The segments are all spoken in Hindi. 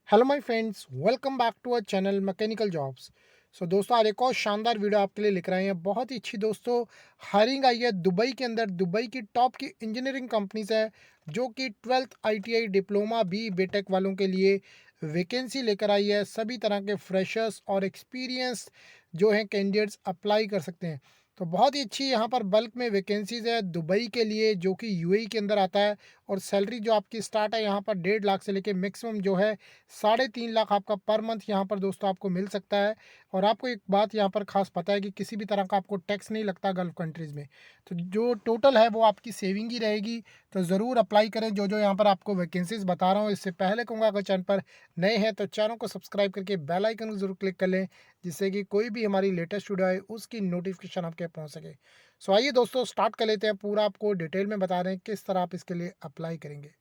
Hello my friends, welcome back to our channel mechanical jobs. So दोस्तों, आज एक और शानदार वीडियो आपके लिए लेकर आए हैं। बहुत ही अच्छी दोस्तों हायरिंग आई है दुबई के अंदर। दुबई की टॉप की इंजीनियरिंग कंपनीज है जो कि 12th ITI diploma B BTech वालों के लिए वैकेंसी लेकर आई है। सभी तरह के फ्रेशर्स और एक्सपीरियंस जो हैं कैंडिडेट्स अप्लाई कर सकते हैं। तो बहुत ही अच्छी यहाँ पर बल्क में वैकेंसीज है दुबई के लिए, जो कि यूएई के अंदर आता है। और सैलरी जो आपकी स्टार्ट है यहाँ पर 1.5 लाख से लेके मैक्सिमम जो है 3.5 लाख आपका पर मंथ यहाँ पर दोस्तों आपको मिल सकता है। और आपको एक बात यहाँ पर खास पता है कि किसी भी तरह का आपको टैक्स नहीं लगता गल्फ कंट्रीज़ में। तो जो टोटल है वो आपकी सेविंग ही रहेगी। तो ज़रूर अप्लाई करें जो जो यहाँ पर आपको वैकेंसीज बता रहा हूँ। इससे पहले कहूँगा, अगर चैनल पर नए हैं तो चैनल को सब्सक्राइब करके बेल आइकन को जरूर क्लिक कर लें, जिससे कि कोई भी हमारी लेटेस्ट वीडियो आए उसकी नोटिफिकेशन आपके पहुँच सके। सो आइए दोस्तों, स्टार्ट कर लेते हैं। पूरा आपको डिटेल में बता रहे हैं किस तरह आप इसके लिए अप्लाई करेंगे।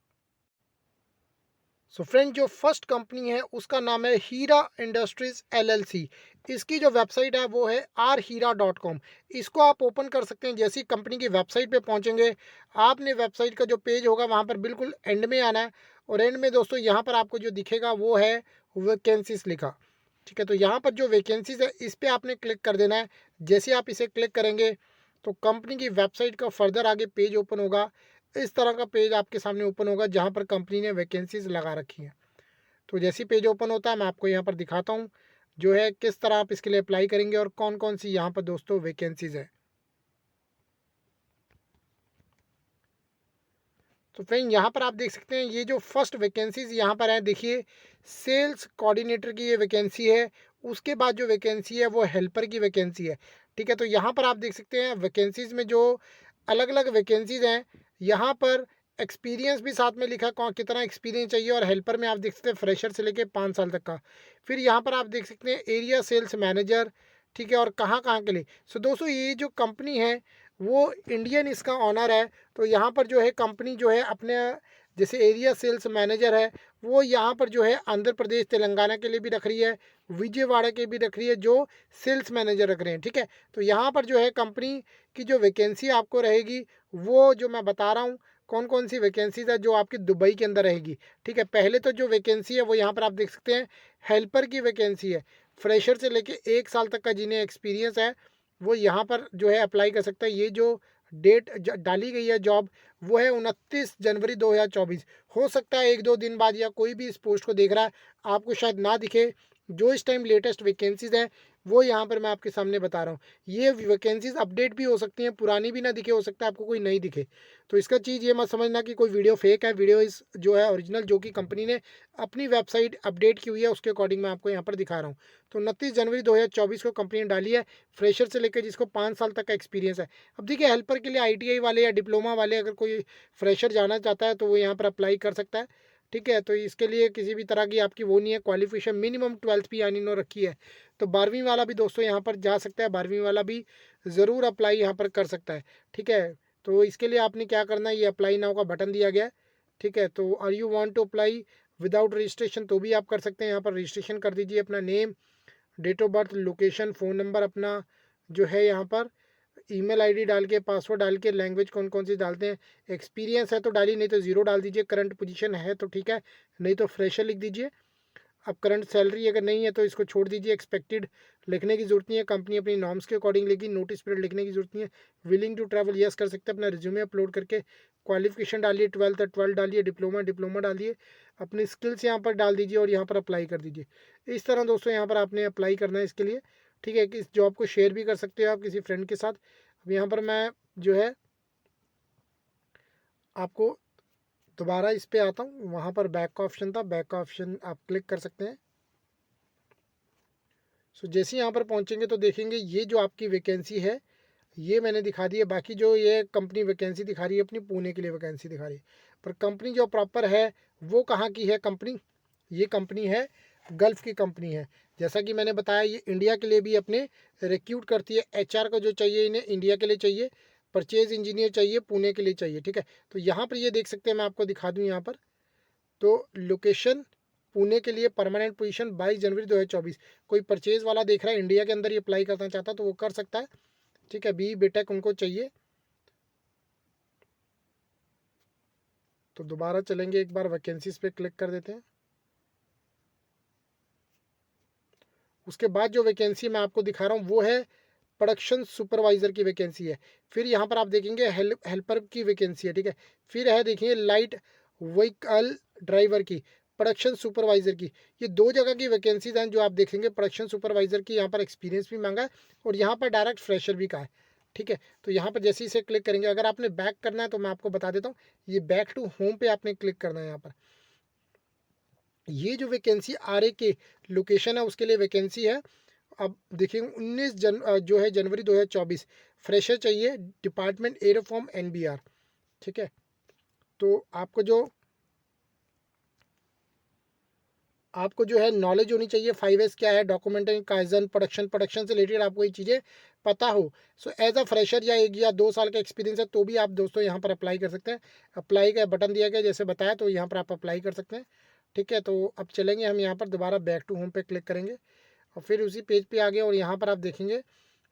सो फ्रेंड, जो फर्स्ट कंपनी है उसका नाम है हीरा इंडस्ट्रीज एलएलसी। इसकी जो वेबसाइट है वो है rheera.com। इसको आप ओपन कर सकते हैं। जैसी कंपनी की वेबसाइट पे पहुंचेंगे, आपने वेबसाइट का जो पेज होगा वहां पर बिल्कुल एंड में आना है। और एंड में दोस्तों यहाँ पर आपको जो दिखेगा वो है वैकेंसीज लिखा। ठीक है, तो यहाँ पर जो वैकेंसीज है इस पर आपने क्लिक कर देना है। जैसे आप इसे क्लिक करेंगे तो कंपनी की वेबसाइट का फर्दर आगे पेज ओपन होगा। इस तरह का पेज आपके सामने ओपन होगा जहां पर कंपनी ने वैकेंसीज लगा रखी हैं। तो जैसे पेज ओपन होता है मैं आपको यहाँ पर दिखाता हूँ जो है किस तरह आप इसके लिए अप्लाई करेंगे और कौन कौन सी यहाँ पर दोस्तों वैकेंसीज है। तो फ्रेंड, यहाँ पर आप देख सकते हैं ये जो फर्स्ट वैकेंसीज यहाँ पर है, देखिए सेल्स कोऑर्डिनेटर की ये वैकेंसी है। उसके बाद जो वैकेंसी है वो हेल्पर की वैकेंसी है। ठीक है, तो यहाँ पर आप देख सकते हैं वैकेंसीज में जो अलग अलग वैकेंसीज हैं, यहाँ पर एक्सपीरियंस भी साथ में लिखा कौन कितना एक्सपीरियंस चाहिए। और हेल्पर में आप देख सकते हैं फ्रेशर से लेके 5 साल तक का। फिर यहाँ पर आप देख सकते हैं एरिया सेल्स मैनेजर। ठीक है, और कहाँ कहाँ के लिए। सो दोस्तों, ये जो कंपनी है वो इंडियन इसका ऑनर है। तो यहाँ पर जो है कंपनी जो है अपने जैसे एरिया सेल्स मैनेजर है वो यहाँ पर जो है आंध्र प्रदेश तेलंगाना के लिए भी रख रही है, विजयवाड़ा के भी रख रही है जो सेल्स मैनेजर रख रहे हैं। ठीक है, तो यहाँ पर जो है कंपनी की जो वैकेंसी आपको रहेगी वो जो मैं बता रहा हूँ कौन कौन सी वैकेंसीज है जो आपकी दुबई के अंदर रहेगी। ठीक है, पहले तो जो वैकेंसी है वो यहाँ पर आप देख सकते हैं हेल्पर की वैकेंसी है। फ्रेशर से लेके 1 साल तक का जिन्हें एक्सपीरियंस है वो यहाँ पर जो है अप्लाई कर सकता है। ये जो डेट डाली गई है जॉब वो है 29 जनवरी 2024। हो सकता है 1-2 दिन बाद या कोई भी इस पोस्ट को देख रहा है आपको शायद ना दिखे। जो इस टाइम लेटेस्ट वैकेंसीज हैं वो यहाँ पर मैं आपके सामने बता रहा हूँ। ये वैकेंसीज अपडेट भी हो सकती हैं, पुरानी भी ना दिखे, हो सकता है आपको कोई नई दिखे। तो इसका चीज़ ये मत समझना कि कोई वीडियो फेक है। वीडियो इस जो है ओरिजिनल, जो कि कंपनी ने अपनी वेबसाइट अपडेट की हुई है उसके अकॉर्डिंग मैं आपको यहाँ पर दिखा रहा हूँ। तो 29 जनवरी 2024 को कंपनी ने डाली है, फ्रेशर से लेकर जिसको 5 साल तक का एक्सपीरियंस है। अब देखिए, हेल्पर के लिए आईटीआई वाले या डिप्लोमा वाले अगर कोई फ्रेशर जाना चाहता है तो वो यहाँ पर अप्लाई कर सकता है। ठीक है, तो इसके लिए किसी भी तरह की आपकी वो नहीं है, क्वालिफिकेशन मिनिमम 12th भी यानी नो रखी है। तो 12वीं वाला भी दोस्तों यहाँ पर जा सकता है, 12वीं वाला भी ज़रूर अप्लाई यहाँ पर कर सकता है। ठीक है, तो इसके लिए आपने क्या करना है, ये अप्लाई नाउ का बटन दिया गया है। ठीक है, तो are you want to apply without registration तो भी आप कर सकते हैं। यहाँ पर रजिस्ट्रेशन कर दीजिए, अपना name, date of birth, location, phone number अपना जो है यहाँ पर ईमेल आईडी डाल के, पासवर्ड डाल के, लैंग्वेज कौन कौन सी डालते हैं, एक्सपीरियंस है तो डालिए, नहीं तो ज़ीरो डाल दीजिए। करंट पोजीशन है तो ठीक है, नहीं तो फ्रेशर लिख दीजिए। अब करंट सैलरी अगर नहीं है तो इसको छोड़ दीजिए। एक्सपेक्टेड लिखने की जरूरत नहीं है, कंपनी अपनी नॉर्म्स के अकॉर्डिंग लेगी। नोटिस पीरियड लिखने की जरूरत नहीं है। विलिंग टू ट्रैवल यस कर सकते हैं। अपना रिज्यूमे अपलोड करके क्वालिफिकेशन डालिए, 12th है 12 डालिए, डिप्लोमा डिप्लोमा डालिए, अपनी स्किल्स यहाँ पर डाल दीजिए और यहाँ पर अप्लाई कर दीजिए। इस तरह दोस्तों यहाँ पर आपने अप्लाई करना है इसके लिए। ठीक है, कि इस जॉब को शेयर भी कर सकते हो आप किसी फ्रेंड के साथ। अब यहाँ पर मैं जो है आपको दोबारा इस पे आता हूँ। वहाँ पर बैक का ऑप्शन था, बैक का ऑप्शन आप क्लिक कर सकते हैं। सो जैसे ही यहाँ पर पहुँचेंगे तो देखेंगे ये जो आपकी वैकेंसी है ये मैंने दिखा दी है। बाकी जो ये कंपनी वैकेंसी दिखा रही है अपनी पुणे के लिए वैकेंसी दिखा रही है, पर कंपनी जो प्रॉपर है वो कहाँ की है कंपनी, ये कंपनी है गल्फ़ की कंपनी है। जैसा कि मैंने बताया ये इंडिया के लिए भी अपने रिक्रूट करती है। एचआर का जो चाहिए इन्हें इंडिया के लिए चाहिए, परचेज इंजीनियर चाहिए पुणे के लिए चाहिए। ठीक है, तो यहाँ पर ये देख सकते हैं, मैं आपको दिखा दूँ यहाँ पर। तो लोकेशन पुणे के लिए परमानेंट पोजीशन 22 जनवरी 2024। कोई परचेज वाला देख रहा है इंडिया के अंदर ही अप्लाई करना चाहता तो वो कर सकता है। ठीक है, बी बीटेक उनको चाहिए। तो दोबारा चलेंगे, एक बार वैकेंसीज पे क्लिक कर देते हैं। उसके बाद जो वैकेंसी मैं आपको दिखा रहा हूँ वो है प्रोडक्शन सुपरवाइज़र की वैकेंसी है। फिर यहाँ पर आप देखेंगे हेल्पर की वैकेंसी है, ठीक है। फिर है देखिए लाइट व्हीकल ड्राइवर की, प्रोडक्शन सुपरवाइज़र की। ये 2 जगह की वैकेंसीज़ हैं जो आप देखेंगे। प्रोडक्शन सुपरवाइज़र की यहाँ पर एक्सपीरियंस भी माँगा है और यहाँ पर डायरेक्ट फ्रेशर भी कहा है, ठीक है। तो यहाँ पर जैसे ही इसे क्लिक करेंगे, अगर आपने बैक करना है तो मैं आपको बता देता हूँ, ये बैक टू होम पे आपने क्लिक करना है। यहाँ पर ये जो वैकेंसी आरए के लोकेशन है उसके लिए वैकेंसी है। अब देखिए 19 जो है जनवरी 2024, फ्रेशर चाहिए, डिपार्टमेंट एरोफॉर्म एनबीआर, ठीक है। तो आपको जो है नॉलेज होनी चाहिए 5S क्या है, डॉक्यूमेंटेशन, काइजन, प्रोडक्शन से रिलेटेड आपको ये चीज़ें पता हो। सो एज अ फ्रेशर या 1 या 2 साल का एक्सपीरियंस है तो भी आप दोस्तों यहाँ पर अप्लाई कर सकते हैं। अप्लाई का बटन दिया गया जैसे बताया, तो यहाँ पर आप अप्लाई कर सकते हैं, ठीक है। तो अब चलेंगे हम यहाँ पर दोबारा बैक टू होम पे क्लिक करेंगे और फिर उसी पेज पे आ गए और यहाँ पर आप देखेंगे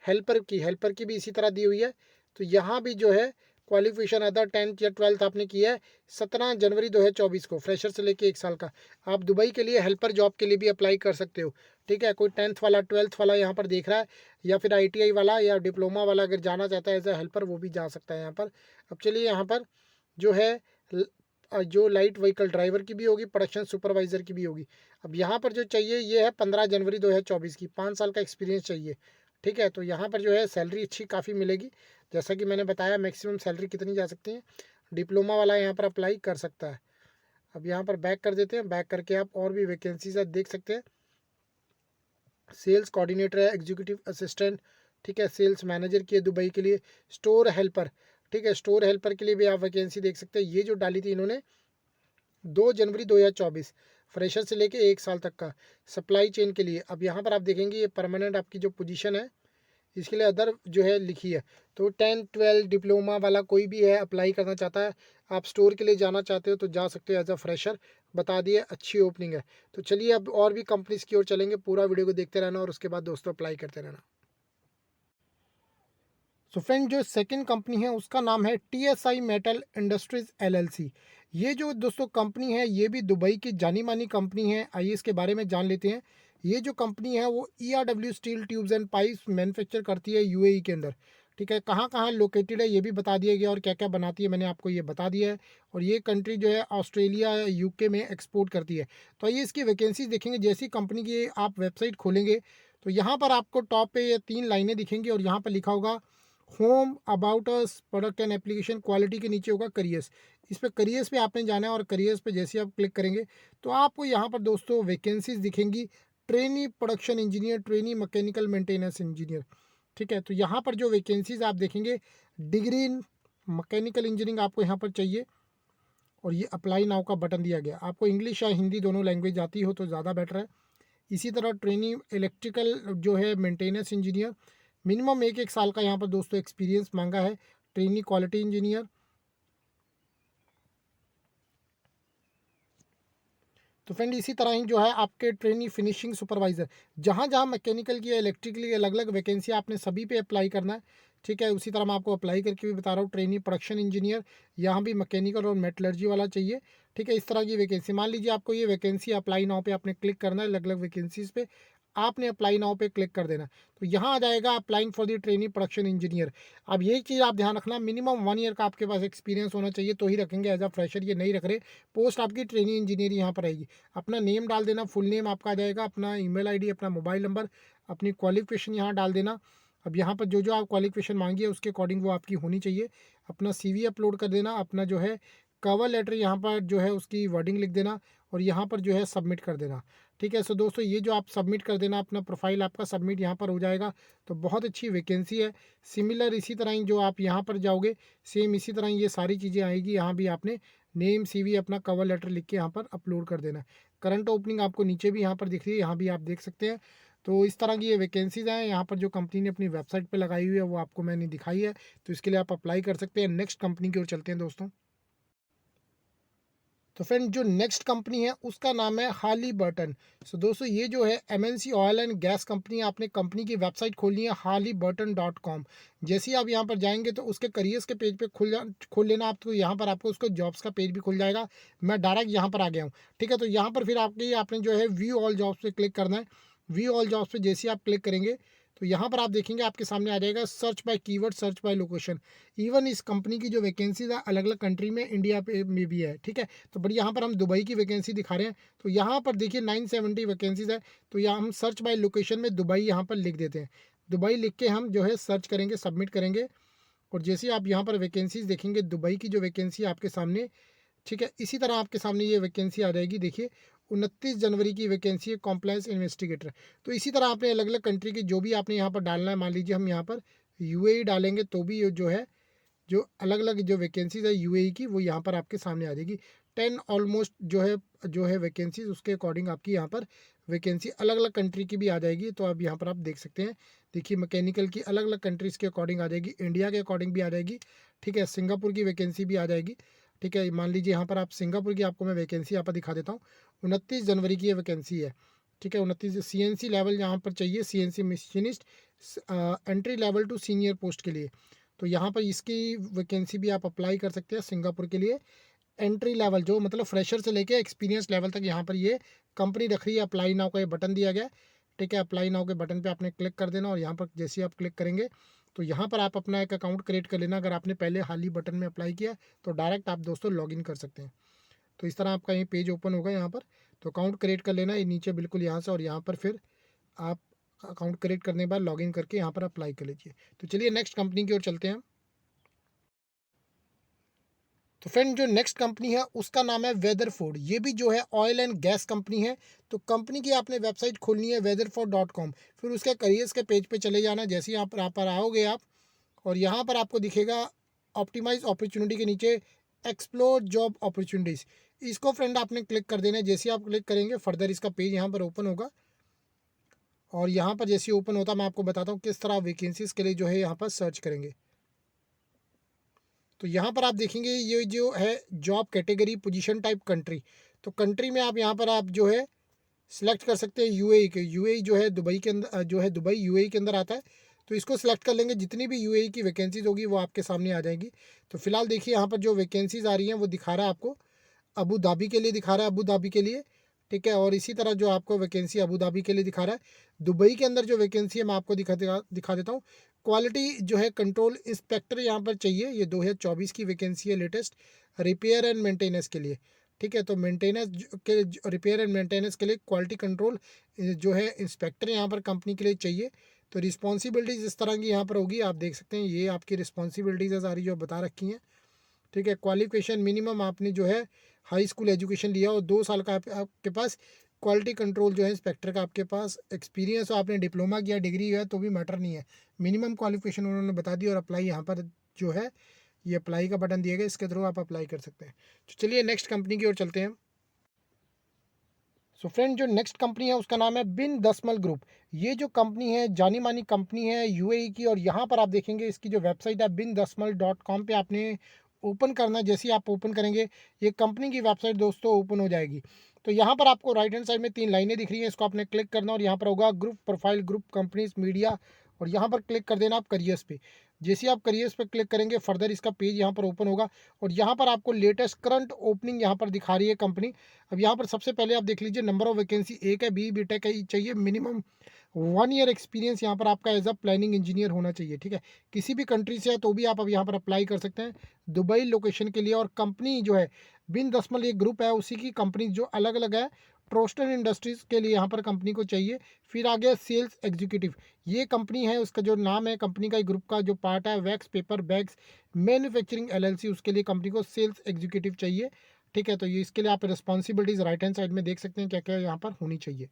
हेल्पर की भी इसी तरह दी हुई है। तो यहाँ भी जो है क्वालिफिकेशन अदर 10th या 12th आपने किया है 17 जनवरी 2024 को, फ्रेशर से लेके 1 साल का। आप दुबई के लिए हेल्पर जॉब के लिए भी अप्लाई कर सकते हो, ठीक है। कोई 10th वाला 12th वाला यहाँ पर देख रहा है या फिर ITI वाला या डिप्लोमा वाला अगर जाना चाहता है एज ए हेल्पर, वो भी जा सकता है यहाँ पर। अब चलिए यहाँ पर जो है जो लाइट व्हीकल ड्राइवर की भी होगी, प्रोडक्शन सुपरवाइज़र की भी होगी। अब यहाँ पर जो चाहिए ये है 15 जनवरी 2024 की, 5 साल का एक्सपीरियंस चाहिए, ठीक है। तो यहाँ पर जो है सैलरी अच्छी काफ़ी मिलेगी, जैसा कि मैंने बताया मैक्सिमम सैलरी कितनी जा सकती है। डिप्लोमा वाला यहाँ पर अप्लाई कर सकता है। अब यहाँ पर बैक कर देते हैं, बैक करके आप और भी वैकेंसीज देख सकते हैं। सेल्स कोऑर्डिनेटर है, एग्जीक्यूटिव असिस्टेंट, ठीक है। सेल्स मैनेजर की है दुबई के लिए, स्टोर हेल्पर, ठीक है। स्टोर हेल्पर के लिए भी आप वैकेंसी देख सकते हैं। ये जो डाली थी इन्होंने 2 जनवरी 2024, फ्रेशर से लेके 1 साल तक का, सप्लाई चेन के लिए। अब यहाँ पर आप देखेंगे ये परमानेंट आपकी जो पोजीशन है इसके लिए अदर जो है लिखी है। तो 10 12 डिप्लोमा वाला कोई भी है अप्लाई करना चाहता है, आप स्टोर के लिए जाना चाहते हो तो जा सकते हो एज अ फ्रेशर, बता दिए अच्छी ओपनिंग है। तो चलिए अब और भी कंपनीज की ओर चलेंगे, पूरा वीडियो को देखते रहना और उसके बाद दोस्तों अप्लाई करते रहना। सो फ्रेंड जो सेकंड कंपनी है उसका नाम है TSI मेटल इंडस्ट्रीज LLC। ये जो दोस्तों कंपनी है ये भी दुबई की जानी मानी कंपनी है। आइए इसके बारे में जान लेते हैं। ये जो कंपनी है वो ERW steel tubes and pipes manufacture करती है UAE के अंदर, ठीक है। कहाँ कहाँ लोकेटेड है ये भी बता दिया गया और क्या क्या बनाती है मैंने आपको ये बता दिया है। और ये कंट्री जो है ऑस्ट्रेलिया UK में एक्सपोर्ट करती है। तो आइए इसकी वैकेंसीज देखेंगे। जैसी कंपनी की आप वेबसाइट खोलेंगे तो यहाँ पर आपको टॉप पे ये 3 लाइनें दिखेंगी और यहाँ पर लिखा होगा home, about us, product and application, quality के नीचे होगा करियर्स। इस पर करियर्स पे आपने जाना है और करियर्स पे जैसे आप क्लिक करेंगे तो आपको यहाँ पर दोस्तों वैकेंसीज दिखेंगी। Trainee production engineer, trainee mechanical maintenance engineer, ठीक है। तो यहाँ पर जो वैकेंसीज आप देखेंगे, डिग्री इन मैकेनिकल इंजीनियरिंग आपको यहाँ पर चाहिए और ये अप्लाई नाउ का बटन दिया गया। आपको इंग्लिश या हिंदी दोनों लैंग्वेज आती हो तो ज़्यादा बेटर है। इसी तरह ट्रेनी इलेक्ट्रिकल जो है मेंटेनेंस इंजीनियर, मिनिमम 1 साल का यहाँ पर दोस्तों एक्सपीरियंस मांगा है। ट्रेनी क्वालिटी इंजीनियर, तो फ्रेंड इसी तरह ही जो है आपके ट्रेनी फिनिशिंग सुपरवाइज़र, जहाँ जहाँ मैकेनिकल की या इलेक्ट्रिकल की अलग अलग वैकेंसी आपने सभी पे अप्लाई करना है, ठीक है। उसी तरह मैं आपको अप्लाई करके भी बता रहा हूँ। ट्रेनी प्रोडक्शन इंजीनियर, यहाँ भी मैकेनिकल और मेटलर्जी वाला चाहिए, ठीक है। इस तरह की वैकेंसी, मान लीजिए आपको ये वैकेंसी अप्लाई नाउ पे आपने क्लिक करना है। अलग अलग वैकेंसीज पे आपने अप्लाई नाउ पे क्लिक कर देना। तो यहाँ आ जाएगा applying for the trainee production engineer. अब यही चीज़ आप ध्यान रखना, मिनिमम 1 ईयर का आपके पास एक्सपीरियंस होना चाहिए तो ही रखेंगे एज अ फ्रेशर, ये नहीं रख रहे। पोस्ट आपकी ट्रेनी इंजीनियर यहाँ पर आएगी। अपना नेम डाल देना, फुल नेम आपका आ जाएगा, अपना ईमेल आईडी, अपना मोबाइल नंबर, अपनी क्वालिफिकेशन यहाँ डाल देना। अब यहाँ पर जो जो आप क्वालिफिकेशन मांगी है उसके अकॉर्डिंग वो आपकी होनी चाहिए। अपना CV अपलोड कर देना, अपना जो है कवर लेटर यहाँ पर जो है उसकी वर्डिंग लिख देना और यहाँ पर जो है सबमिट कर देना, ठीक है। सो दोस्तों ये जो आप सबमिट कर देना, अपना प्रोफाइल आपका सबमिट यहाँ पर हो जाएगा। तो बहुत अच्छी वैकेंसी है। सिमिलर इसी तरह ही जो आप यहाँ पर जाओगे सेम इसी तरह ही ये सारी चीज़ें आएगी। यहाँ भी आपने नेम, CV, अपना कवर लेटर लिख के यहाँ पर अपलोड कर देना है। करंट ओपनिंग आपको नीचे भी यहाँ पर दिख रही है, यहाँ भी आप देख सकते हैं। तो इस तरह की ये वैकेंसीज़ हैं। यहाँ पर जो कंपनी ने अपनी वेबसाइट पे लगाई हुई है वो आपको मैंने दिखाई है, तो इसके लिए आप अप्लाई कर सकते हैं। नेक्स्ट कंपनी की ओर चलते हैं दोस्तों। तो फ्रेंड जो नेक्स्ट कंपनी है उसका नाम है हाली-बर्टन। सो दोस्तों ये जो है MNC oil and gas company है। आपने कंपनी की वेबसाइट खोलनी है haliburton.com। जैसे ही आप यहाँ पर जाएंगे तो उसके करियर्स के पेज पे खोल लेना आपको। यहाँ पर आपको उसको जॉब्स का पेज भी खुल जाएगा। मैं डायरेक्ट यहाँ पर आ गया हूँ, ठीक है। तो यहाँ पर फिर आपके आपने जो है व्यू ऑल जॉब्स पे क्लिक करना है। वी ऑल जॉब्स पे जैसे आप क्लिक करेंगे तो यहाँ पर आप देखेंगे आपके सामने आ जाएगा search by keyword, search by location. Even इस कंपनी की जो वैकेंसीज है अलग अलग कंट्री में, इंडिया पे में भी है, ठीक है। तो बट यहाँ पर हम दुबई की वैकेंसी दिखा रहे हैं, तो यहाँ पर देखिए 970 वैकेंसीज है। तो यहाँ हम सर्च बाय लोकेशन में दुबई यहाँ पर लिख देते हैं। दुबई लिख के हम जो है सर्च करेंगे, सबमिट करेंगे, और जैसे आप यहाँ पर वैकेंसीज देखेंगे दुबई की जो वैकेंसी आपके सामने, ठीक है, इसी तरह आपके सामने ये वैकेंसी आ जाएगी। देखिए 29 जनवरी की वैकेंसी है, कॉम्प्लायंस इन्वेस्टिगेटर। तो इसी तरह आपने अलग अलग कंट्री की जो भी आपने यहाँ पर डालना है, मान लीजिए हम यहाँ पर यूएई डालेंगे तो भी ये जो है जो अलग अलग जो वैकेंसीज है यूएई की वो यहाँ पर आपके सामने आ जाएगी। 10 ऑलमोस्ट जो है वैकेंसीज, उसके अकॉर्डिंग आपकी यहाँ पर वैकेंसी अलग अलग कंट्री की भी आ जाएगी। तो अब यहाँ पर आप देख सकते हैं, देखिए मैकेनिकल की अलग अलग कंट्रीज़ के अकॉर्डिंग आ जाएगी, इंडिया के अकॉर्डिंग भी आ जाएगी, ठीक है। सिंगापुर की वैकेंसी भी आ जाएगी, ठीक है। मान लीजिए यहाँ पर आप सिंगापुर की आपको मैं वैकेंसी यहाँ पर दिखा देता हूँ। 29 जनवरी की ये वैकेंसी है, ठीक है। 29 सीएनसी लेवल यहाँ पर चाहिए, CNC machinist, entry level to senior post के लिए। तो यहाँ पर इसकी वैकेंसी भी आप अप्लाई कर सकते हैं सिंगापुर के लिए। एंट्री लेवल जो मतलब फ्रेशर से लेके एक्सपीरियंस लेवल तक यहाँ पर ये कंपनी रख रही है। अप्लाई नाउ का ये बटन दिया गया है, ठीक है। अप्लाई नाउ के बटन पे आपने क्लिक कर देना, और यहाँ पर जैसे आप क्लिक करेंगे तो यहाँ पर आप अपना एक अकाउंट क्रिएट कर लेना। अगर आपने पहले हाल ही बटन में अप्लाई किया तो डायरेक्ट आप दोस्तों लॉगिन कर सकते हैं। तो इस तरह आपका ये पेज ओपन होगा यहाँ पर। तो अकाउंट क्रिएट कर लेना, ये नीचे बिल्कुल यहाँ से, और यहाँ पर फिर आप अकाउंट क्रिएट करने के बाद लॉगिन करके यहाँ पर अप्लाई कर लीजिए। तो चलिए नेक्स्ट कंपनी की ओर चलते हैं। तो फ्रेंड जो नेक्स्ट कंपनी है उसका नाम है वेदरफोर्ड। ये भी जो है ऑयल एंड गैस कंपनी है। तो कंपनी की आपने वेबसाइट खोलनी है weatherford.com, फिर उसके करियर्स के पेज पे चले जाना। जैसे यहाँ पर आओगे आप, और यहाँ पर आपको दिखेगा ऑप्टिमाइज अपॉर्चुनिटी के नीचे एक्सप्लोर जॉब अपॉर्चुनिटीज़, इसको फ्रेंड आपने क्लिक कर देना है। जैसे आप क्लिक करेंगे फर्दर इसका पेज यहाँ पर ओपन होगा, और यहाँ पर जैसे ओपन होता है मैं आपको बताता हूँ किस तरह वैकेंसीज़ के लिए जो है यहाँ पर सर्च करेंगे। तो यहाँ पर आप देखेंगे ये जो है job category, position type, country. तो कंट्री में आप यहाँ पर आप जो है सिलेक्ट कर सकते हैं यूएई के। यूएई जो है दुबई के अंदर, जो है दुबई यूएई के अंदर आता है। तो इसको सिलेक्ट कर लेंगे, जितनी भी यूएई की वैकेंसीज होगी वो आपके सामने आ जाएगी। तो फिलहाल देखिए यहाँ पर जो वैकेंसीज आ रही हैं वो दिखा रहा है आपको अबू धाबी के लिए, दिखा रहा है अबू धाबी के लिए, ठीक है। और इसी तरह जो आपको वैकेंसी अबू धाबी के लिए दिखा रहा है। दुबई के अंदर जो वैकेंसी है मैं आपको दिखा देता हूँ। क्वालिटी जो है कंट्रोल इंस्पेक्टर यहाँ पर चाहिए, ये 2024 की वैकेंसी है लेटेस्ट, रिपेयर एंड मेंटेनेंस के लिए, ठीक है। तो मेंटेनेंस के रिपेयर एंड मेंटेनेंस के लिए क्वालिटी कंट्रोल जो है इंस्पेक्टर यहाँ पर कंपनी के लिए चाहिए। तो रिस्पॉन्सिबिलिटीज़ इस तरह की यहाँ पर होगी, आप देख सकते हैं ये आपकी रिस्पॉन्सिबिलिटीज़ सारी जो बता रखी हैं, ठीक है। क्वालिफिकेशन मिनिमम आपने जो है हाई स्कूल एजुकेशन लिया और 2 साल का आपके पास क्वालिटी कंट्रोल जो है इंस्पेक्टर का आपके पास एक्सपीरियंस हो, आपने डिप्लोमा किया, डिग्री है तो भी मैटर नहीं है। मिनिमम क्वालिफिकेशन उन्होंने बता दी, और अप्लाई यहाँ पर जो है ये अप्लाई का बटन दिया गया, इसके थ्रू आप अप्लाई कर सकते हैं। तो चलिए नेक्स्ट कंपनी की ओर चलते हैं। सो फ्रेंड जो नेक्स्ट कंपनी है उसका नाम है बिन दसमल ग्रुप। ये जो कंपनी है जानी मानी कंपनी है यूएई की, और यहाँ पर आप देखेंगे इसकी जो वेबसाइट है bin-dasmal.com पे आपने ओपन करना है। जैसे ही आप ओपन करेंगे ये कंपनी की वेबसाइट दोस्तों ओपन हो जाएगी। तो यहाँ पर आपको राइट हैंड साइड में 3 लाइनें दिख रही हैं, इसको आपने क्लिक करना, और यहाँ पर होगा group profile, group companies, media, और यहाँ पर क्लिक कर देना आप करियर्स पे। जैसे आप करियर्स पे क्लिक करेंगे फर्दर इसका पेज यहाँ पर ओपन होगा, और यहाँ पर आपको लेटेस्ट करंट ओपनिंग यहाँ पर दिखा रही है कंपनी। अब यहाँ पर सबसे पहले आप देख लीजिए नंबर ऑफ वैकेंसी एक है, बी.टेक चाहिए, मिनिमम 1 ईयर एक्सपीरियंस यहाँ पर आपका एज अ प्लानिंग इंजीनियर होना चाहिए, ठीक है। किसी भी कंट्री से है तो भी आप अब यहाँ पर अप्लाई कर सकते हैं दुबई लोकेशन के लिए। और कंपनी जो है बिन दसमल एक ग्रुप है, उसी की कंपनी जो अलग अलग है, ट्रोस्टन इंडस्ट्रीज़ के लिए यहाँ पर कंपनी को चाहिए। फिर आगे सेल्स एग्जीक्यूटिव, ये कंपनी है, उसका जो नाम है कंपनी का ग्रुप का जो पार्ट है wax paper bags manufacturing LLC, उसके लिए कंपनी को सेल्स एग्जीक्यूटिव चाहिए, ठीक है। तो ये इसके लिए आप रिस्पॉन्सिबिलिटीज़ राइट हैंड साइड में देख सकते हैं क्या क्या यहाँ पर होनी चाहिए।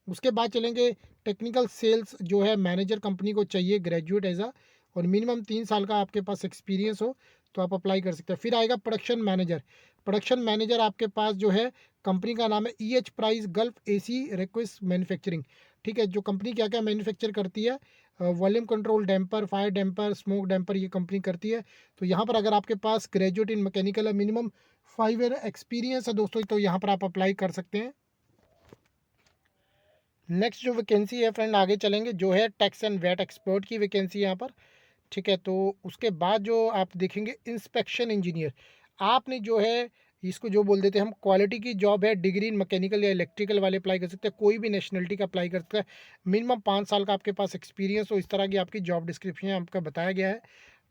उसके बाद चलेंगे टेक्निकल सेल्स जो है मैनेजर कंपनी को चाहिए, ग्रेजुएट एज अ, और मिनिमम 3 साल का आपके पास एक्सपीरियंस हो तो आप अप्लाई कर सकते हैं। फिर आएगा प्रोडक्शन मैनेजर। प्रोडक्शन मैनेजर आपके पास जो है कंपनी का नाम है EH price gulf AC request manufacturing, ठीक है। जो कंपनी क्या क्या मैन्युफैक्चर करती है, volume control damper, fire damper, smoke damper, ये कंपनी करती है। तो यहाँ पर अगर आपके पास ग्रेजुएट इन मैकेनिकल है, मिनिमम 5 ईयर एक्सपीरियंस है दोस्तों, तो यहाँ पर आप अप्लाई कर सकते हैं। नेक्स्ट जो वैकेंसी है फ्रेंड आगे चलेंगे, जो है टैक्स एंड वैट एक्सपर्ट की वैकेंसी यहाँ पर, ठीक है। तो उसके बाद जो आप देखेंगे इंस्पेक्शन इंजीनियर, आपने जो है इसको जो बोल देते हैं हम क्वालिटी की जॉब है। डिग्री इन मैकेनिकल या इलेक्ट्रिकल वाले अप्लाई कर सकते हैं, कोई भी नेशनलिटी का अप्लाई कर सकता है। मिनिमम 5 साल का आपके पास एक्सपीरियंस हो, इस तरह की आपकी जॉब डिस्क्रिप्शन आपका बताया गया है।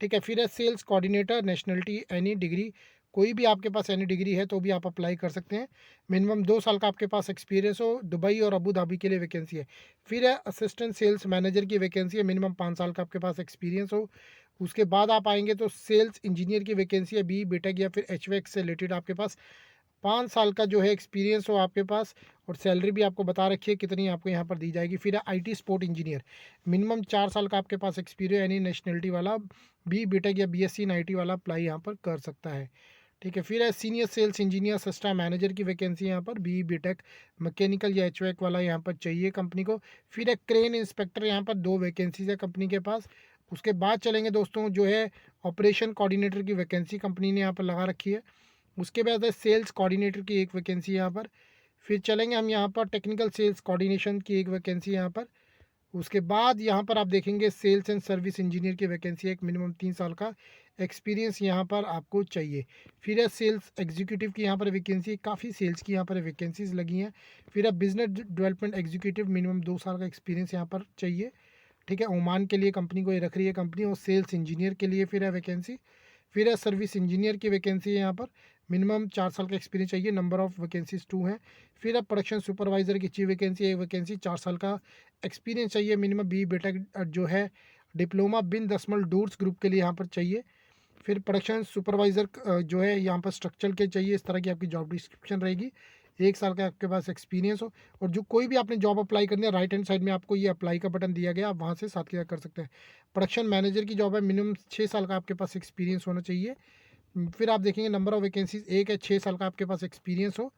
ठीक है, फिर है sales coordinator, nationality any degree, कोई भी आपके पास एनी डिग्री है तो भी आप अप्लाई कर सकते हैं। मिनिमम 2 साल का आपके पास एक्सपीरियंस हो। दुबई और अबू धाबी के लिए वैकेंसी है। फिर है असिस्टेंट सेल्स मैनेजर की वैकेंसी है, मिनिमम 5 साल का आपके पास एक्सपीरियंस हो। उसके बाद आप आएंगे तो सेल्स इंजीनियर की वैकेंसी है, बी बीटेक या फिर एचवेक से रिलेटेड आपके पास 5 साल का जो है एक्सपीरियंस हो आपके पास। और सैलरी भी आपको बता रखी है कितनी आपको यहाँ पर दी जाएगी। फिर है आईटी सपोर्ट इंजीनियर, मिनिमम 4 साल का आपके पास एक्सपीरियंस, यानी नेशनलिटी वाला बी बीटेक या बीएससी इन आईटी वाला अप्लाई यहाँ पर कर सकता है। ठीक है, फिर है senior sales engineer system manager की वैकेंसी यहाँ पर, बी बीटेक मैकेनिकल या एचवेक वाला यहाँ पर चाहिए कंपनी को। फिर है क्रेन इंस्पेक्टर, यहाँ पर 2 वैकेंसीज है कंपनी के पास। उसके बाद चलेंगे दोस्तों जो है ऑपरेशन कोऑर्डिनेटर की वैकेंसी कंपनी ने यहाँ पर लगा रखी है। उसके बाद है सेल्स कोऑर्डिनेटर की एक वैकेंसी यहाँ पर। फिर चलेंगे हम यहाँ पर टेक्निकल सेल्स कोऑर्डिनेशन की एक वैकेंसी यहाँ पर। उसके बाद यहाँ पर आप देखेंगे सेल्स एंड सर्विस इंजीनियर की वैकेंसी, एक मिनिमम 3 साल का एक्सपीरियंस यहाँ पर आपको चाहिए। फिर है सेल्स एग्जीक्यूटिव की यहाँ पर वैकेंसी, काफ़ी सेल्स की यहाँ पर वैकेंसीज लगी हैं। फिर है बिजनेस डेवलपमेंट एग्जीक्यूटिव, मिनिमम 2 साल का एक्सपीरियंस यहाँ पर चाहिए। ठीक है, ओमान के लिए कंपनी को ये रख रही है कंपनी। और सेल्स इंजीनियर के लिए फिर है वैकेंसी। फिर है सर्विस इंजीनियर की वैकेंसी है यहाँ पर, मिनिमम 4 साल का एक्सपीरियंस चाहिए। नंबर ऑफ वैकेंसीज 2 हैं। फिर है प्रोडक्शन सुपरवाइजर की अच्छी वैकेंसी, एक वैकेंसी 4 साल का एक्सपीरियंस चाहिए। मिनिमम बी बेटेक जो है डिप्लोमा बिन दसमल डूर्स ग्रुप के लिए यहाँ पर चाहिए। फिर प्रोडक्शन सुपरवाइज़र जो है यहाँ पर स्ट्रक्चर के चाहिए, इस तरह की आपकी जॉब डिस्क्रिप्शन रहेगी। 1 साल का आपके पास एक्सपीरियंस हो। और जो कोई भी आपने जॉब अप्लाई करनी है, राइट हैंड साइड में आपको ये अप्लाई का बटन दिया गया, आप वहाँ से साथ क्या कर सकते हैं। प्रोडक्शन मैनेजर की जॉब है, मिनिमम 6 साल का आपके पास एक्सपीरियंस होना चाहिए। फिर आप देखेंगे नंबर ऑफ वैकेंसीज एक है, 6 साल का आपके पास एक्सपीरियंस हो।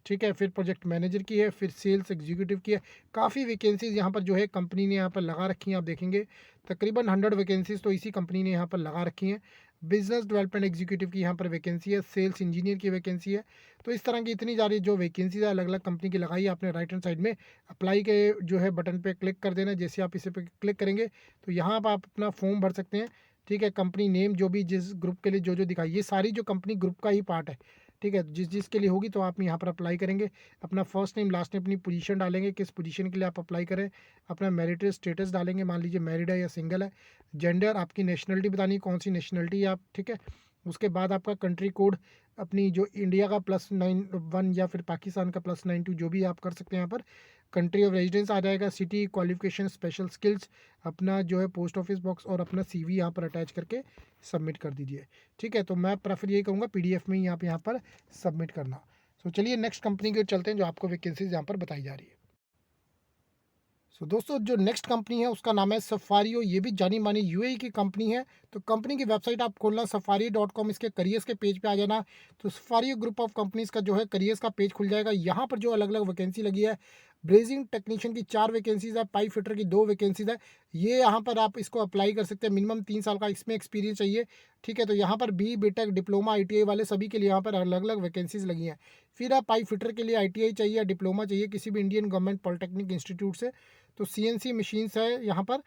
ठीक है, फिर प्रोजेक्ट मैनेजर की है, फिर सेल्स एग्जीक्यूटिव की है। काफ़ी वैकेंसीज़ यहाँ पर जो है कंपनी ने यहाँ पर लगा रखी हैं। आप देखेंगे तकरीबन 100 वैकेंसीज़ तो इसी कंपनी ने यहाँ पर लगा रखी हैं। बिजनेस डेवलपमेंट एग्जीक्यूटिव की यहाँ पर वैकेंसी है, सेल्स इंजीनियर की वैकेंसी है। तो इस तरह की इतनी सारी जो वैकेंसीज है अलग अलग कंपनी की लगाई है। आपने राइट हैंड साइड में अप्लाई के जो है बटन पे क्लिक कर देना। जैसे आप इसे पे क्लिक करेंगे तो यहाँ पर आप अपना फॉर्म भर सकते हैं। ठीक है, कंपनी नेम जो भी जिस ग्रुप के लिए जो जो दिखाई, ये सारी जो कंपनी ग्रुप का ही पार्ट है। ठीक है, जिस जिसके लिए होगी तो आप यहाँ पर अप्लाई करेंगे। अपना फर्स्ट नेम लास्ट नेम अपनी पोजीशन डालेंगे, किस पोजीशन के लिए आप अप्लाई करें। अपना मैरिटल स्टेटस डालेंगे, मान लीजिए मैरिड है या सिंगल है। जेंडर, आपकी नेशनलिटी बतानी है, कौन सी नेशनलिटी है आप। ठीक है, उसके बाद आपका कंट्री कोड, अपनी जो इंडिया का +91 या फिर पाकिस्तान का +92 जो भी आप कर सकते हैं यहाँ पर। कंट्री ऑफ रेजिडेंस आ जाएगा, सिटी, क्वालिफिकेशन, स्पेशल स्किल्स, अपना जो है पोस्ट ऑफिस बॉक्स और अपना सीवी यहाँ पर अटैच करके सबमिट कर दीजिए। ठीक है, तो मैं प्रेफर यही करूँगा पीडीएफ में ही आप यहाँ पर सबमिट करना। सो चलिए नेक्स्ट कंपनी की ओर चलते हैं जो आपको वैकेंसीज यहाँ पर बताई जा रही है। दोस्तों जो नेक्स्ट कंपनी है उसका नाम है सफारियो, ये भी जानी मानी यूएई की कंपनी है। तो कंपनी की वेबसाइट आप खोलना safari.com, इसके करियर्स के पेज पे आ जाना। तो सफारियो ग्रुप ऑफ कंपनीज का जो है करियर्स का पेज खुल जाएगा। यहाँ पर जो अलग अलग वैकेंसी लगी है, ब्रेजिंग टेक्नीशियन की 4 वैकेंसीज है, पाइप फिटर की 2 वैकेंसीज है। ये यहाँ पर आप इसको अप्लाई कर सकते हैं। मिनिमम 3 साल का इसमें एक्सपीरियंस चाहिए। ठीक है, तो यहाँ पर बी बीटेक डिप्लोमा आईटीआई वाले सभी के लिए यहाँ पर अलग अलग वैकेंसीज लगी हैं। फिर आप पाइप फिटर के लिए आईटीआई चाहिए या डिप्लोमा चाहिए किसी भी इंडियन गवर्नमेंट पॉलिटेक्निक इंस्टीट्यूट से। तो सीएनसी मशीन्स है यहाँ पर,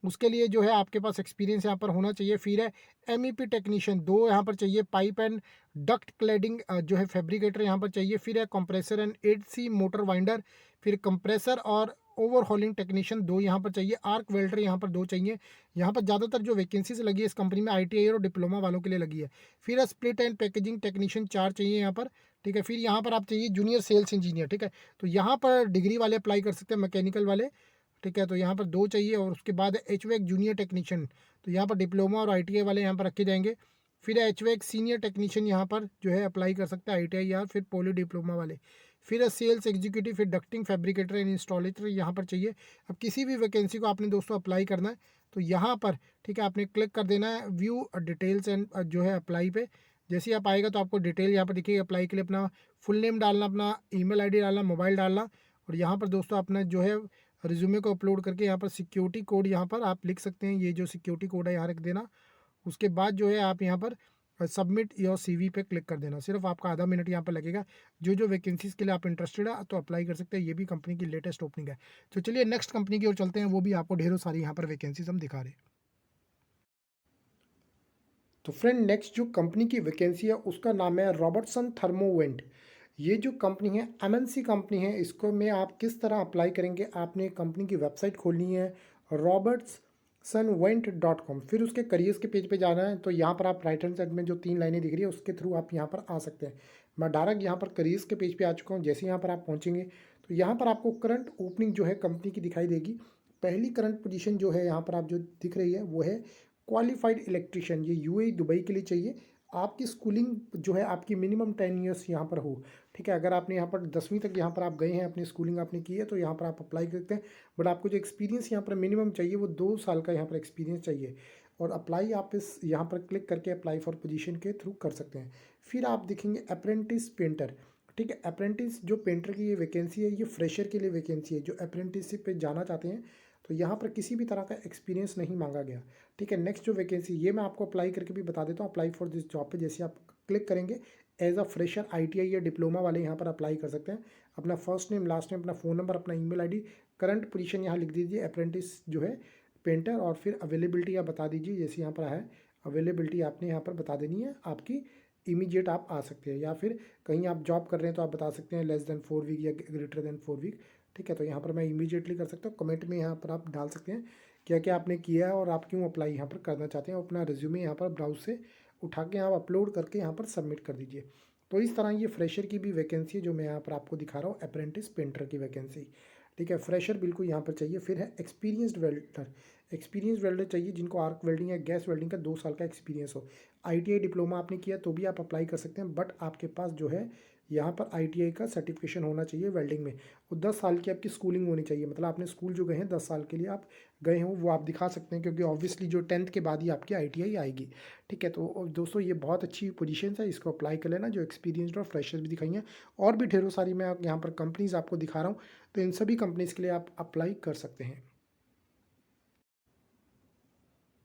उसके लिए जो है आपके पास एक्सपीरियंस यहाँ पर होना चाहिए। फिर है एमईपी टेक्नीशियन 2 यहाँ पर चाहिए। पाइप एंड डक्ट क्लैडिंग जो है फैब्रिकेटर यहाँ पर चाहिए। फिर है compressor and 8C motor winder, फिर कंप्रेसर और ओवरहॉलिंग टेक्नीशियन 2 यहाँ पर चाहिए। आर्क वेल्डर यहाँ पर 2 चाहिए। यहाँ पर ज़्यादातर जो वैकेंसीज लगी है इस कंपनी में आईटीआई और डिप्लोमा वालों के लिए लगी है। फिर है स्प्लिट एंड पैकेजिंग टेक्नीशियन 4 चाहिए यहाँ पर। ठीक है, फिर यहाँ पर आप चाहिए जूनियर सेल्स इंजीनियर। ठीक है, तो यहाँ पर डिग्री वाले अप्लाई कर सकते हैं, मैकेनिकल वाले। ठीक है, तो यहाँ पर 2 चाहिए। और उसके बाद एचवेक जूनियर टेक्नीशियन, तो यहाँ पर डिप्लोमा और आईटीआई वाले यहाँ पर रखे जाएंगे। फिर एचवेक सीनियर टेक्नीशियन यहाँ पर जो है अप्लाई कर सकते हैं आईटीआई या फिर पॉली डिप्लोमा वाले। फिर सेल्स एग्जीक्यूटिव, फिर डक्टिंग फैब्रिकेटर एंड इंस्टॉलेटर यहाँ पर चाहिए। अब किसी भी वैकेंसी को आपने दोस्तों अप्लाई करना है तो यहाँ पर ठीक है आपने क्लिक कर देना है व्यू डिटेल्स एंड जो है अप्लाई पे। जैसे ही आप आएगा तो आपको डिटेल यहाँ पर दिखेगी। अप्लाई के लिए अपना फुल नेम डालना, अपना ईमेल आईडी डालना, मोबाइल डालना। और यहाँ पर दोस्तों अपना जो है रिज्यूमे को अपलोड करके यहाँ पर सिक्योरिटी कोड यहाँ पर आप लिख सकते हैं, ये जो सिक्योरिटी कोड है यहाँ रख देना। उसके बाद जो है आप यहाँ पर सबमिट योर सीवी पे क्लिक कर देना। सिर्फ आपका आधा मिनट यहाँ पर लगेगा। जो जो वैकेंसीज़ के लिए आप इंटरेस्टेड है तो अप्लाई कर सकते हैं। ये भी कंपनी की लेटेस्ट ओपनिंग है। तो चलिए नेक्स्ट कंपनी की ओर चलते हैं, वो भी आपको ढेरों सारी यहाँ पर वैकेंसीज हम दिखा रहे हैं। तो फ्रेंड नेक्स्ट जो कंपनी की वैकेंसी है उसका नाम है रॉबर्टसन थर्मोवेंट। ये जो कंपनी है एमएनसी कंपनी है, इसको में आप किस तरह अप्लाई करेंगे, आपने कंपनी की वेबसाइट खोलनी है robertsonvent.com, फिर उसके करियर्स के पेज पे जाना है। तो यहाँ पर आप राइट हैंड साइड में जो 3 लाइनें दिख रही है उसके थ्रू आप यहाँ पर आ सकते हैं। मैं डायरेक्ट यहाँ पर करियर्स के पेज पे आ चुका हूँ। जैसे यहाँ पर आप पहुँचेंगे तो यहाँ पर आपको करंट ओपनिंग जो है कंपनी की दिखाई देगी। पहली करंट पोजीशन जो है यहाँ पर आप जो दिख रही है वो है क्वालिफाइड इलेक्ट्रिशियन। ये यूएई दुबई के लिए चाहिए। आपकी स्कूलिंग जो है आपकी मिनिमम 10 ईयर्स यहाँ पर हो। ठीक है, अगर आपने यहाँ पर 10वीं तक यहाँ पर आप गए हैं, अपनी स्कूलिंग आपने की है, तो यहाँ पर आप अप्लाई करते हैं। बट आपको जो एक्सपीरियंस यहाँ पर मिनिमम चाहिए वो 2 साल का यहाँ पर एक्सपीरियंस चाहिए। और अप्लाई आप इस यहाँ पर क्लिक करके अप्लाई फॉर पोजीशन के थ्रू कर सकते हैं। फिर आप देखेंगे अप्रेंटिस पेंटर। ठीक है, अप्रेंटिस जो पेंटर की ये वैकेंसी है, ये फ्रेशर के लिए वैकेंसी है जो अप्रेंटिसशिप पे जाना चाहते हैं। तो यहाँ पर किसी भी तरह का एक्सपीरियंस नहीं मांगा गया। ठीक है, नेक्स्ट जो वैकेंसी ये मैं आपको अप्लाई करके भी बता देता हूँ। अप्लाई फॉर दिस जॉब पे जैसे आप क्लिक करेंगे, एज अ फ्रेशर आईटीआई या डिप्लोमा वाले यहाँ पर अप्लाई कर सकते हैं। अपना फर्स्ट नेम, लास्ट नेम, अपना फ़ोन नंबर, अपना ईमेल आईडी, करंट पोजीशन यहाँ लिख दीजिए अप्रेंटिस जो है पेंटर, और फिर अवेलेबिलिटी आप बता दीजिए। जैसे यहाँ पर है अवेलेबिलिटी आपने यहाँ पर बता देनी है आपकी, इमीडिएट आप आ सकते हैं। या फिर कहीं आप जॉब कर रहे हैं तो आप बता सकते हैं लेस देन 4 वीक या ग्रेटर देन 4 वीक। ठीक है, तो यहाँ पर मैं इमीडिएटली कर सकता हूँ। कमेंट में यहाँ पर आप डाल सकते हैं क्या क्या आपने किया है और आप क्यों अप्लाई यहाँ पर करना चाहते हैं। अपना रिज्यूमे यहाँ पर ब्राउज से उठा के आप अपलोड करके यहाँ पर सबमिट कर दीजिए। तो इस तरह ये फ्रेशर की भी वैकेंसी है जो मैं यहाँ पर आपको दिखा रहा हूँ, अप्रेंटिस पेंटर की वैकेंसी। ठीक है, फ्रेशर बिल्कुल यहाँ पर चाहिए। फिर है एक्सपीरियंस्ड वेल्डर। एक्सपीरियंस वेल्डर चाहिए जिनको आर्क वेल्डिंग या गैस वेल्डिंग का 2 साल का एक्सपीरियंस हो। आईटीआई डिप्लोमा आपने किया तो भी आप अप्लाई कर सकते हैं, बट आपके पास जो है यहाँ पर आईटीआई का सर्टिफिकेशन होना चाहिए वेल्डिंग में। और 10 साल की आपकी स्कूलिंग होनी चाहिए, मतलब आपने स्कूल जो गए हैं 10 साल के लिए आप गए हो वो आप दिखा सकते हैं, क्योंकि ऑब्वियसली जो 10th के बाद ही आपकी आईटीआई आएगी। ठीक है, तो दोस्तों ये बहुत अच्छी पोजीशन है, इसको अप्लाई कर लेना। जो एक्सपीरियंसड और फ्रेशर्स भी दिखाई हैं, और भी ढेरों सारी मैं यहाँ पर कंपनीज आपको दिखा रहा हूँ। तो इन सभी कंपनीज़ के लिए आप अप्लाई कर सकते हैं।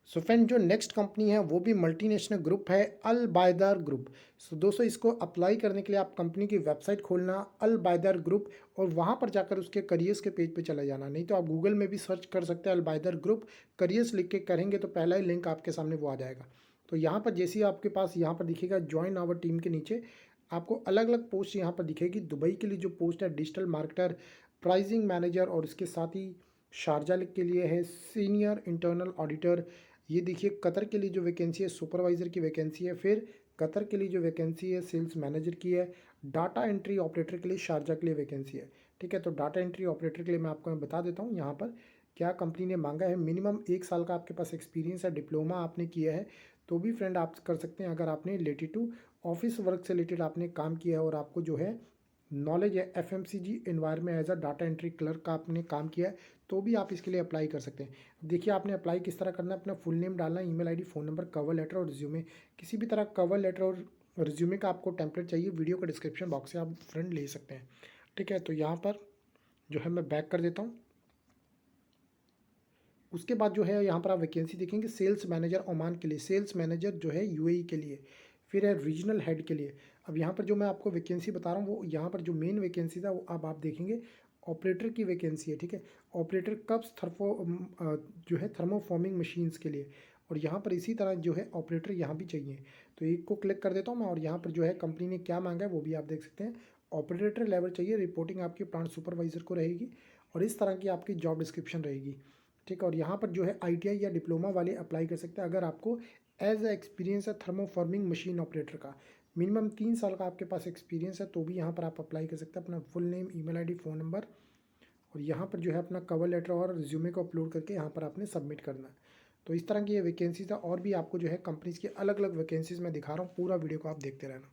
सो फ्रेंड जो नेक्स्ट कंपनी है वो भी मल्टीनेशनल ग्रुप है, अल बायदार ग्रुप। सो दोस्तों इसको अप्लाई करने के लिए आप कंपनी की वेबसाइट खोलना अल बायदार ग्रुप, और वहाँ पर जाकर उसके करियर्स के पेज पे चले जाना। नहीं तो आप गूगल में भी सर्च कर सकते हैं अल बायदार ग्रुप, करियर्स लिख के करेंगे तो पहला ही लिंक आपके सामने वो आ जाएगा। तो यहाँ पर जैसे ही आपके पास यहाँ पर दिखेगा ज्वाइन आवर टीम के नीचे आपको अलग अलग पोस्ट यहाँ पर दिखेगी। दुबई के लिए जो पोस्ट है डिजिटल मार्केटर, प्राइजिंग मैनेजर, और इसके साथ ही शारजा के लिए है सीनियर इंटरनल ऑडिटर। ये देखिए कतर के लिए जो वैकेंसी है सुपरवाइज़र की वैकेंसी है। फिर कतर के लिए जो वैकेंसी है सेल्स मैनेजर की है। डाटा एंट्री ऑपरेटर के लिए शारजा के लिए वैकेंसी है। ठीक है, तो डाटा एंट्री ऑपरेटर के लिए मैं बता देता हूँ यहाँ पर क्या कंपनी ने मांगा है। मिनिमम 1 साल का आपके पास एक्सपीरियंस है, डिप्लोमा आपने किया है तो भी फ्रेंड आप कर सकते हैं। अगर आपने रिलेटेड टू ऑफिस वर्क से रिलेटेड आपने काम किया है और आपको जो है नॉलेज है FMCG environment as a data entry clerk का आपने काम किया है तो भी आप इसके लिए अप्लाई कर सकते हैं। देखिए आपने अप्लाई किस तरह करना है, अपना फुल नेम डालना है, email ID, phone number, cover letter और रिज्यूमे। किसी भी तरह कवर लेटर और रिज्यूमे का आपको टेम्पलेट चाहिए, वीडियो का डिस्क्रिप्शन बॉक्स से आप फ्रेंड ले सकते हैं। ठीक है, तो यहाँ पर जो है मैं बैक कर देता हूँ। उसके बाद जो है यहाँ पर आप वैकेंसी देखेंगे सेल्स मैनेजर ओमान के लिए, सेल्स मैनेजर जो है यूएई के लिए, फिर है रीजनल हेड के लिए। अब यहाँ पर जो मैं आपको वैकेंसी बता रहा हूँ वो यहाँ पर जो मेन वैकेंसी था वो अब आप देखेंगे ऑपरेटर की वैकेंसी है। ठीक है, ऑपरेटर कप्स जो है थर्मोफॉर्मिंग मशीन्स के लिए, और यहाँ पर इसी तरह जो है ऑपरेटर यहाँ भी चाहिए। तो एक को क्लिक कर देता हूँ मैं, और यहाँ पर जो है कंपनी ने क्या मांगा है वो भी आप देख सकते हैं। ऑपरेटर लेवल चाहिए, रिपोर्टिंग आपकी प्लांट सुपरवाइजर को रहेगी, और इस तरह की आपकी जॉब डिस्क्रिप्शन रहेगी। ठीक है, और यहाँ पर जो है आईटीआई या डिप्लोमा वाले अप्लाई कर सकते हैं। अगर आपको एज ए एक्सपीरियंस है थर्मोफॉर्मिंग मशीन ऑपरेटर का, मिनिमम 3 साल का आपके पास एक्सपीरियंस है तो भी यहाँ पर आप अप्लाई कर सकते हैं। अपना full name, email ID, phone number, और यहाँ पर जो है अपना कवर लेटर और रिज्यूमे को अपलोड करके यहाँ पर आपने सबमिट करना है। तो इस तरह की ये वैकेंसीज है, और भी आपको जो है कंपनीज़ की अलग अलग वैकेंसीज मैं दिखा रहा हूँ, पूरा वीडियो को आप देखते रहना।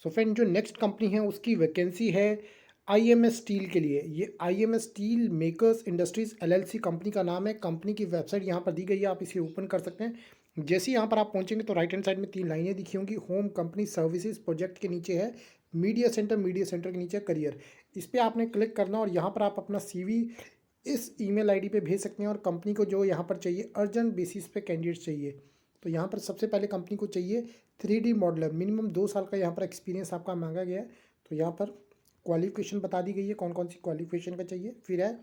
सो फ्रेंड जो नेक्स्ट कंपनी है उसकी वैकेंसी है आईएमएस स्टील के लिए। ये IMS steel makers industries LLC company का नाम है। कंपनी की वेबसाइट यहाँ पर दी गई है, आप इसे ओपन कर सकते हैं। जैसे ही यहाँ पर आप पहुँचेंगे तो राइट हैंड साइड में 3 लाइनें दिखी होंगी। होम, कंपनी, सर्विसेज, प्रोजेक्ट के नीचे है मीडिया सेंटर, मीडिया सेंटर के नीचे करियर। इस पर आपने क्लिक करना और यहाँ पर आप अपना सीवी इस ईमेल आईडी पे भेज सकते हैं। और कंपनी को जो यहाँ पर चाहिए अर्जेंट बेसिस पे कैंडिडेट्स चाहिए। तो यहाँ पर सबसे पहले कंपनी को चाहिए 3D मॉडलर, मिनिमम 2 साल का यहाँ पर एक्सपीरियंस आपका मांगा गया है। तो यहाँ पर क्वालिफिकेशन बता दी गई है कौन कौन सी क्वालिफिकेशन का चाहिए। फिर है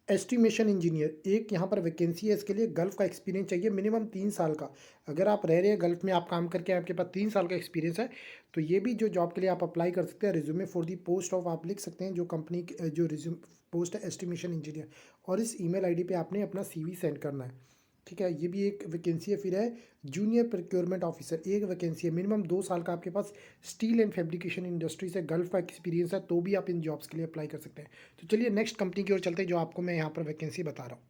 एस्टिमेशन इंजीनियर एक यहाँ पर वैकेंसी है, इसके लिए गल्फ़ का एक्सपीरियंस चाहिए मिनिमम 3 साल का। अगर आप रह रहे हैं गल्फ़ में, आप काम करके आपके पास 3 साल का एक्सपीरियंस है, तो ये भी जो जॉब के लिए आप अप्लाई कर सकते हैं। Resume for the post of आप लिख सकते हैं जो कंपनी जो रिज्यूम पोस्ट है एस्टिमेशन इंजीनियर, और इस ईमेल आईडी पे आपने अपना सीवी सेंड करना है। ठीक है, ये भी एक वैकेंसी है। फिर है जूनियर प्रोक्योरमेंट ऑफिसर, एक वैकेंसी है मिनिमम 2 साल का आपके पास स्टील एंड फैब्रिकेशन इंडस्ट्री से गल्फ का एक्सपीरियंस है, तो भी आप इन जॉब्स के लिए अप्लाई कर सकते हैं। तो चलिए नेक्स्ट कंपनी की ओर चलते हैं जो आपको मैं यहाँ पर वैकेंसी बता रहा हूँ।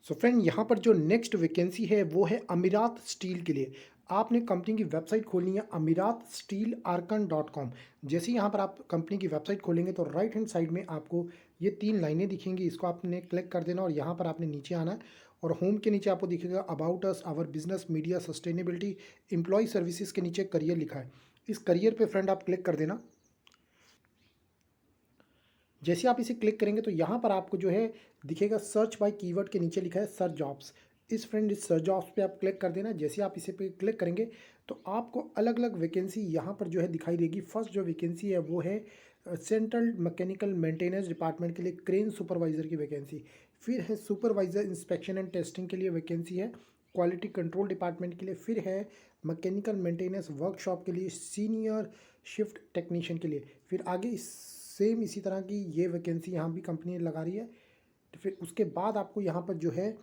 सो फ्रेंड, यहाँ पर जो नेक्स्ट वैकेंसी है वो है अमीरात स्टील के लिए। आपने कंपनी की वेबसाइट खोलनी है amiratsteelarkan.com। जैसे ही यहाँ पर आप कंपनी की वेबसाइट खोलेंगे तो राइट हैंड साइड में आपको ये 3 लाइनें दिखेंगी, इसको आपने क्लिक कर देना और यहाँ पर आपने नीचे आना है और होम के नीचे आपको दिखेगा about us, our business, media, sustainability, employ services के नीचे करियर लिखा है। इस करियर पे फ्रेंड आप क्लिक कर देना। जैसे आप इसे क्लिक करेंगे तो यहाँ पर आपको जो है दिखेगा सर्च बाय कीवर्ड के नीचे लिखा है सर्च जॉब्स। इस सर्च जॉब्स पे आप क्लिक कर देना। जैसे आप इसे पे क्लिक करेंगे तो आपको अलग अलग वैकेंसी यहाँ पर जो है दिखाई देगी। फर्स्ट जो वैकेंसी है वो है सेंट्रल मैकेनिकल मेंटेनेंस डिपार्टमेंट के लिए क्रेन सुपरवाइज़र की वैकेंसी। फिर है सुपरवाइज़र इंस्पेक्शन एंड टेस्टिंग के लिए वैकेंसी है क्वालिटी कंट्रोल डिपार्टमेंट के लिए। फिर है मैकेनिकल मेंटेनेंस वर्कशॉप के लिए सीनियर शिफ्ट टेक्नीशियन के लिए। फिर आगे सेम इसी तरह की ये वैकेंसी यहाँ भी कंपनी लगा रही है। तो फिर उसके बाद आपको यहाँ पर जो है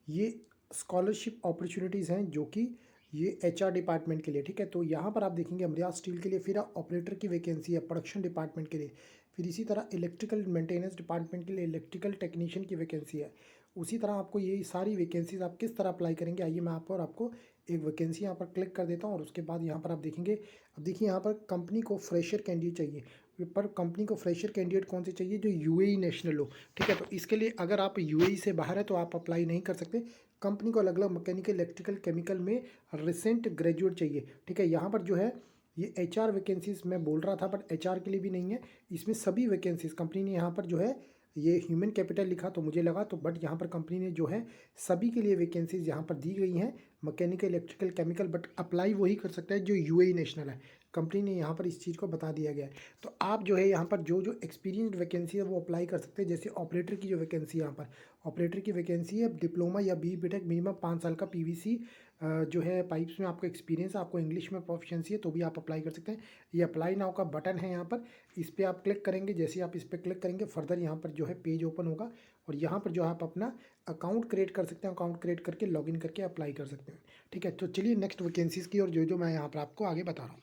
ये स्कॉलरशिप अपॉर्चुनिटीज़ हैं जो कि ये एचआर डिपार्टमेंट के लिए। ठीक है, तो यहाँ पर आप देखेंगे अमरिया स्टील के लिए, फिर ऑपरेटर की वैकेंसी है प्रोडक्शन डिपार्टमेंट के लिए। फिर इसी तरह इलेक्ट्रिकल मेंटेनेंस डिपार्टमेंट के लिए इलेक्ट्रिकल टेक्नीशियन की वैकेंसी है। उसी तरह आपको ये सारी वैकेंसीज आप किस तरह अप्लाई करेंगे, आइए मैं आपको एक वैकेंसी यहाँ पर क्लिक कर देता हूँ और उसके बाद यहाँ पर आप देखेंगे। अब देखिए यहाँ पर कंपनी को फ्रेशर कैंडिडेट चाहिए, पर कंपनी को फ्रेशर कैंडिडेट कौन से चाहिए, जो यूएई नेशनल हो। ठीक है, तो इसके लिए अगर आप यूएई से बाहर है तो आप अप्लाई नहीं कर सकते। कंपनी को अलग अलग मैकेनिकल, इलेक्ट्रिकल, केमिकल में रिसेंट ग्रेजुएट चाहिए। ठीक है, यहाँ पर जो है ये एचआर वैकेंसीज मैं बोल रहा था, बट एचआर के लिए भी नहीं है। इसमें सभी वैकेंसीज कंपनी ने यहाँ पर जो है ये ह्यूमन कैपिटल लिखा तो मुझे लगा तो, बट यहाँ पर कंपनी ने जो है सभी के लिए वैकेंसीज यहाँ पर दी गई हैं mechanical, electrical, chemical, but apply वही कर सकता है जो यूएई नेशनल है। कंपनी ने यहाँ पर इस चीज़ को बता दिया गया है। तो आप जो है यहाँ पर जो जो एक्सपीरियंस्ड वैकेंसी है वो अप्लाई कर सकते हैं। जैसे ऑपरेटर की जो वैकेंसी है, यहाँ पर ऑपरेटर की वैकेंसी है डिप्लोमा या बी बीटेक मिनिमम 5 साल का पीवीसी जो है पाइप्स में आपको एक्सपीरियंस है, आपको इंग्लिश में प्रोफिशिएंसी है, तो भी आप अप्लाई कर सकते हैं। ये अप्लाई नाउ का बटन है यहाँ पर, इस पर आप क्लिक करेंगे। जैसे ही आप इस पर क्लिक करेंगे फर्दर यहाँ पर जो है पेज ओपन होगा और यहाँ पर जो है आप अपना अकाउंट क्रिएट कर सकते हैं। अकाउंट क्रिएट करके लॉगिन करके अप्लाई कर सकते हैं। ठीक है, तो चलिए नेक्स्ट वैकेंसीज़ की और जो जो मैं यहाँ पर आपको आगे बता रहा हूँ।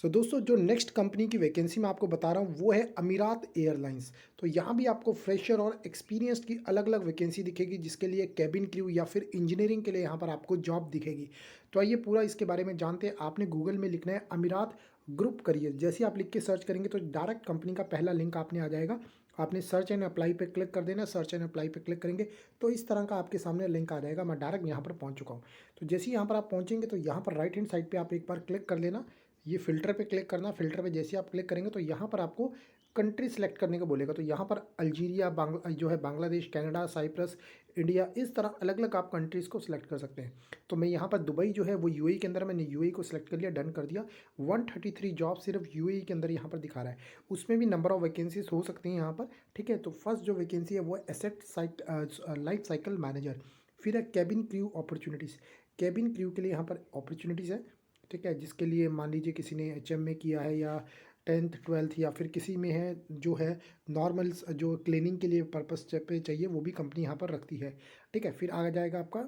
दोस्तों, जो नेक्स्ट कंपनी की वैकेंसी मैं आपको बता रहा हूँ वो है अमीरात एयरलाइंस। तो यहाँ भी आपको फ्रेशर और एक्सपीरियंस की अलग अलग वैकेंसी दिखेगी, जिसके लिए कैबिन क्रू या फिर इंजीनियरिंग के लिए यहाँ पर आपको जॉब दिखेगी। तो आइए पूरा इसके बारे में जानते हैं। आपने गूगल में लिखना है अमीरात ग्रुप करियर। जैसे आप लिख के सर्च करेंगे तो डायरेक्ट कंपनी का पहला लिंक आपने आ जाएगा। आपने सर्च एंड अप्लाई पे क्लिक कर देना। सर्च एंड अप्लाई पे क्लिक करेंगे तो इस तरह का आपके सामने लिंक आ जाएगा। मैं डायरेक्ट यहाँ पर पहुँच चुका हूँ। तो जैसे ही यहाँ पर आप पहुँचेंगे तो यहाँ पर राइट हैंड साइड पर आप एक बार क्लिक कर लेना। ये फ़िल्टर पे क्लिक करना। फ़िल्टर पे जैसे आप क्लिक करेंगे तो यहाँ पर आपको कंट्री सेलेक्ट करने को बोलेगा। तो यहाँ पर अल्जीरिया, जो है बांग्लादेश, कनाडा, साइप्रस, इंडिया, इस तरह अलग अलग आप कंट्रीज़ को सिलेक्ट कर सकते हैं। तो मैं यहाँ पर दुबई जो है वो यूएई के अंदर, मैंने यूएई को सिलेक्ट कर लिया, डन कर दिया। 133 जॉब सिर्फ यूएई के अंदर यहाँ पर दिखा रहा है। उसमें भी नंबर ऑफ वैकेंसीज हो सकती हैं यहाँ पर। ठीक है, तो फर्स्ट जो वैकेंसी है वो asset side life cycle manager. फिर है cabin crew opportunities. Cabin crew के लिए यहाँ पर अपॉर्चुनिटीज़ है। ठीक है, जिसके लिए मान लीजिए किसी ने एचएम में किया है या 10th 12th या फिर किसी में है जो है नॉर्मल जो क्लीनिंग के लिए पर्पस पे चाहिए, वो भी कंपनी यहाँ पर रखती है। ठीक है, फिर आ जाएगा आपका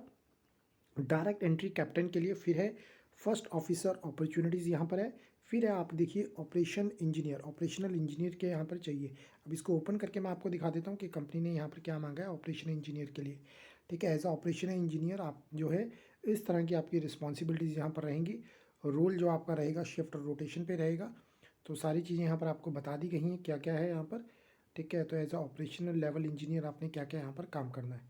डायरेक्ट एंट्री कैप्टन के लिए। फिर है फर्स्ट ऑफिसर अपॉर्चुनिटीज़ यहाँ पर है। फिर है आप देखिए ऑपरेशन इंजीनियर, ऑपरेशनल इंजीनियर के यहाँ पर चाहिए। अब इसको ओपन करके मैं आपको दिखा देता हूँ कि कंपनी ने यहाँ पर क्या मांगा है ऑपरेशन इंजीनियर के लिए। ठीक है, एज अ ऑपरेशन इंजीनियर आप जो है इस तरह की आपकी रिस्पॉन्सिबिलिटीज़ यहाँ पर रहेंगी। रोल जो आपका रहेगा शिफ्ट और रोटेशन पे रहेगा। तो सारी चीज़ें यहाँ पर आपको बता दी गई हैं क्या क्या है यहाँ पर। ठीक है, तो as a operational level engineer आपने क्या क्या यहाँ पर काम करना है।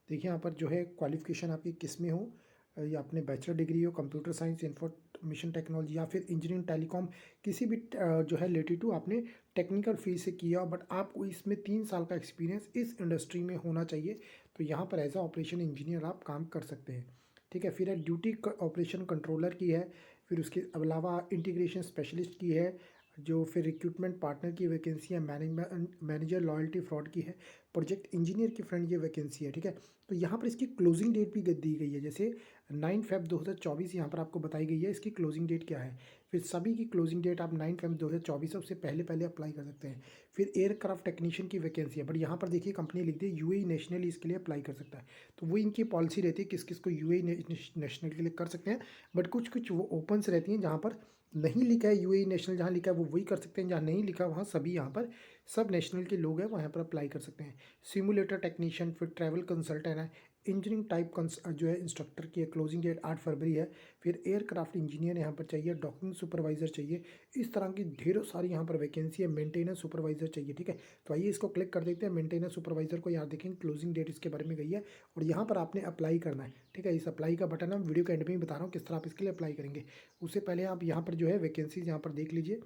देखिए यहाँ पर जो है क्वालिफ़िकेशन आपकी किस में हो, या आपने बैचलर डिग्री हो कंप्यूटर साइंस, इंफॉर्मेशन टेक्नोलॉजी या फिर इंजीनियरिंग टेलीकॉम, किसी भी जो है रिलेटेड आपने टेक्निकल फील्ड से किया, बट आपको इसमें 3 साल का एक्सपीरियंस इस इंडस्ट्री में होना चाहिए। तो यहाँ पर एज अ ऑपरेशन इंजीनियर आप काम कर सकते हैं। ठीक है, फिर है ड्यूटी ऑपरेशन कंट्रोलर की है। फिर उसके अलावा इंटीग्रेशन स्पेशलिस्ट की है। जो फिर रिक्रूटमेंट पार्टनर की वैकेंसी है, मैनेजर लॉयल्टी फ्रॉड की है, प्रोजेक्ट इंजीनियर की फ्रेंड ये वैकेंसी है, ठीक है। तो यहाँ पर इसकी क्लोजिंग डेट भी दी गई है, जैसे 9 फेब 2024 यहाँ पर आपको बताई गई है इसकी क्लोजिंग डेट क्या है। फिर सभी की क्लोजिंग डेट आप 9 फेब 2024 है, उससे पहले पहले अप्लाई कर सकते हैं। फिर एयरक्राफ्ट टेक्नीशियन की वैकेंसी है, बट यहाँ पर देखिए कंपनी लिख दी यूएई नेशनल इसके लिए अप्लाई कर सकता है। तो वो इनकी पॉलिसी रहती है किस किस को यूएई नेशनल के लिए कर सकते हैं, बट कुछ कुछ वो ओपन्स रहती हैं जहाँ पर नहीं लिखा है यूएई नेशनल, जहाँ लिखा है वो वही कर सकते हैं, जहाँ नहीं लिखा वहाँ सभी यहाँ पर सब नेशनल के लोग हैं वहाँ पर अप्लाई कर सकते हैं। सिमुलेटर टेक्नीशियन, फिर ट्रैवल कंसल्टेंट है, इंजीनियरिंग टाइप जो है इंस्ट्रक्टर की है, क्लोजिंग डेट 8 फरवरी है। फिर एयरक्राफ्ट इंजीनियर यहाँ पर चाहिए, डॉकिंग सुपरवाइजर चाहिए, इस तरह की ढेरों सारी यहाँ पर वैकेंसी है। मेंटेनेंस सुपरवाइजर चाहिए, ठीक है। तो आइए इसको क्लिक कर देते हैं। मेंटेनेंस सुपरवाइजर को यहाँ देखेंगे क्लोजिंग डेट इसके बारे में गई है और यहाँ पर आपने अप्लाई करना है, ठीक है। इस अप्लाई का बटन हम वीडियो के एंड में ही बता रहा हूँ किस तरह आप इसके लिए अप्लाई करेंगे। उससे पहले आप यहाँ पर जो है वैकेंसीज यहाँ पर देख लीजिए।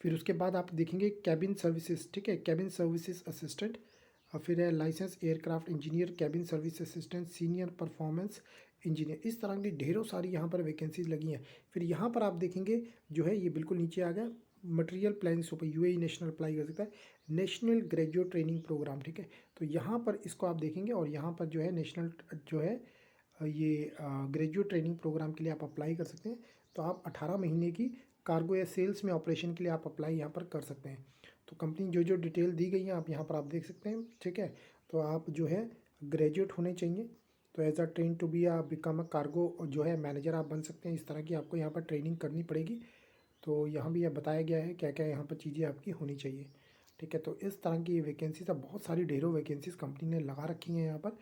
फिर उसके बाद आप देखेंगे कैबिन सर्विसेज, ठीक है, कैबिन सर्विसेज असिस्टेंट, और फिर है licence aircraft engineer, cabin service assistant, senior performance engineer, इस तरह की ढेरों सारी यहाँ पर वैकेंसीज लगी हैं। फिर यहाँ पर आप देखेंगे जो है ये बिल्कुल नीचे आ गया, material planning super UAE national apply कर सकता है, नेशनल ग्रेजुएट ट्रेनिंग प्रोग्राम, ठीक है। तो यहाँ पर इसको आप देखेंगे और यहाँ पर जो है नेशनल जो है ये ग्रेजुएट ट्रेनिंग प्रोग्राम के लिए आप अप्लाई कर सकते हैं। तो आप 18 महीने की कार्गो या सेल्स में ऑपरेशन के लिए आप अप्लाई यहाँ पर कर सकते हैं। तो कंपनी जो जो डिटेल दी गई है आप यहाँ पर आप देख सकते हैं, ठीक है। तो आप जो है ग्रेजुएट होने चाहिए, तो as a train to be become a cargo जो है मैनेजर आप बन सकते हैं। इस तरह की आपको यहाँ पर ट्रेनिंग करनी पड़ेगी। तो यहाँ भी यह बताया गया है क्या क्या यहाँ पर चीज़ें आपकी होनी चाहिए, ठीक है। तो इस तरह की वैकेंसीज, अब बहुत सारी ढेरों वैकेंसीज कंपनी ने लगा रखी हैं यहाँ पर।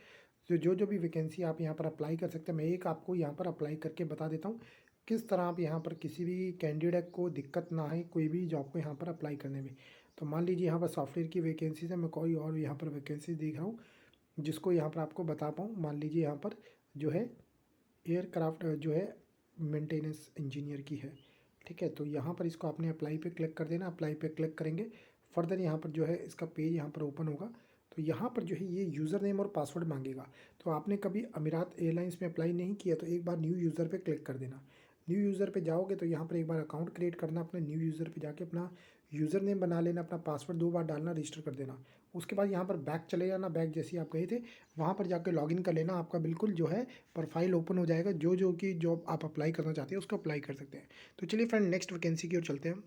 तो जो भी वैकेंसी आप यहाँ पर अप्लाई कर सकते हैं, मैं एक आपको यहाँ पर अप्लाई करके बता देता हूँ किस तरह आप यहाँ पर किसी भी कैंडिडेट को दिक्कत ना आए कोई भी जॉब को यहाँ पर अप्लाई करने में। तो मान लीजिए यहाँ पर सॉफ्टवेयर की वैकेंसीज है, मैं कोई और यहाँ पर वैकेंसी देख रहा हूँ जिसको यहाँ पर आपको बता पाऊँ। मान लीजिए यहाँ पर जो है एयरक्राफ्ट जो है मेंटेनेंस इंजीनियर की है, ठीक है। तो यहाँ पर इसको आपने अप्लाई पे क्लिक कर देना। अप्लाई पे क्लिक करेंगे, फर्दर यहाँ पर जो है इसका पेज यहाँ पर ओपन होगा। तो यहाँ पर जो है ये यूज़र नेम और पासवर्ड मांगेगा। तो आपने कभी अमीरात एयरलाइंस में अप्लाई नहीं किया तो एक बार न्यू यूज़र पे क्लिक कर देना। न्यू यूज़र पे जाओगे तो यहाँ पर एक बार अकाउंट क्रिएट करना, अपने न्यू यूज़र पे जाके अपना यूज़र नेम बना लेना, अपना पासवर्ड 2 बार डालना, रजिस्टर कर देना। उसके बाद यहाँ पर बैक चले जाना, बैक जैसे आप गए थे वहाँ पर जाकर लॉगिन कर लेना। आपका बिल्कुल जो है प्रोफाइल ओपन हो जाएगा, जो जो कि जॉब आप अप्लाई करना चाहते हैं उसको अप्लाई कर सकते हैं। तो चलिए फ्रेंड नेक्स्ट वैकेंसी की ओर चलते हैं।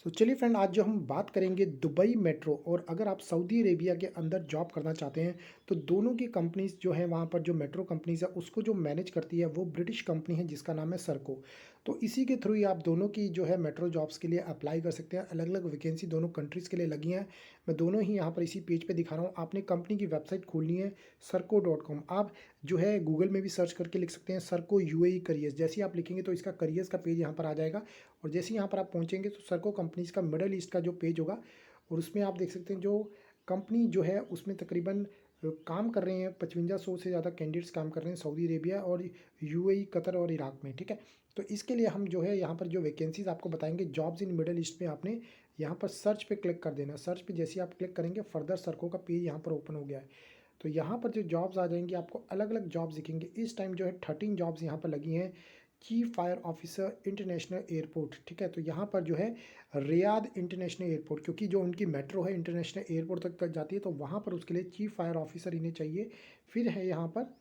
तो चलिए फ्रेंड आज जो हम बात करेंगे दुबई मेट्रो, और अगर आप सऊदी अरेबिया के अंदर जॉब करना चाहते हैं तो दोनों की कंपनीज जो है वहाँ पर जो मेट्रो कंपनीज है उसको जो मैनेज करती है वो ब्रिटिश कंपनी है जिसका नाम है सरको। तो इसी के थ्रू ही आप दोनों की जो है मेट्रो जॉब्स के लिए अप्लाई कर सकते हैं। अलग अलग वैकेंसी दोनों कंट्रीज़ के लिए लगी हैं। मैं दोनों ही यहाँ पर इसी पेज पे दिखा रहा हूँ। आपने कंपनी की वेबसाइट खोलनी है सरको.com। आप जो है गूगल में भी सर्च करके लिख सकते हैं सरको यूएई करियर्स। जैसे ही आप लिखेंगे तो इसका करियर्स का पेज यहाँ पर आ जाएगा, और जैसे ही यहाँ पर आप पहुँचेंगे तो सरको कंपनीज़ का मिडल ईस्ट का जो पेज होगा और उसमें आप देख सकते हैं जो कंपनी जो है उसमें तकरीबन काम कर रहे हैं 5500 से ज़्यादा कैंडिडेट्स काम कर रहे हैं सऊदी अरेबिया और यूएई, कतर और इराक में, ठीक है। तो इसके लिए हम जो है यहाँ पर जो वैकेंसीज आपको बताएंगे जॉब्स इन मिडल ईस्ट में, आपने यहाँ पर सर्च पे क्लिक कर देना। सर्च पे जैसे आप क्लिक करेंगे फर्दर सरको का पेज यहाँ पर ओपन हो गया है। तो यहाँ पर जो जॉब्स आ जाएंगी आपको अलग अलग जॉब्स दिखेंगे। इस टाइम जो है 13 जॉब्स यहाँ पर लगी हैं। Chief fire officer international airport, ठीक है। तो यहाँ पर जो है रियाद इंटरनेशनल एयरपोर्ट, क्योंकि जो उनकी मेट्रो है इंटरनेशनल एयरपोर्ट तक जाती है तो वहाँ पर उसके लिए चीफ फायर ऑफिसर इन्हें चाहिए। फिर है यहाँ पर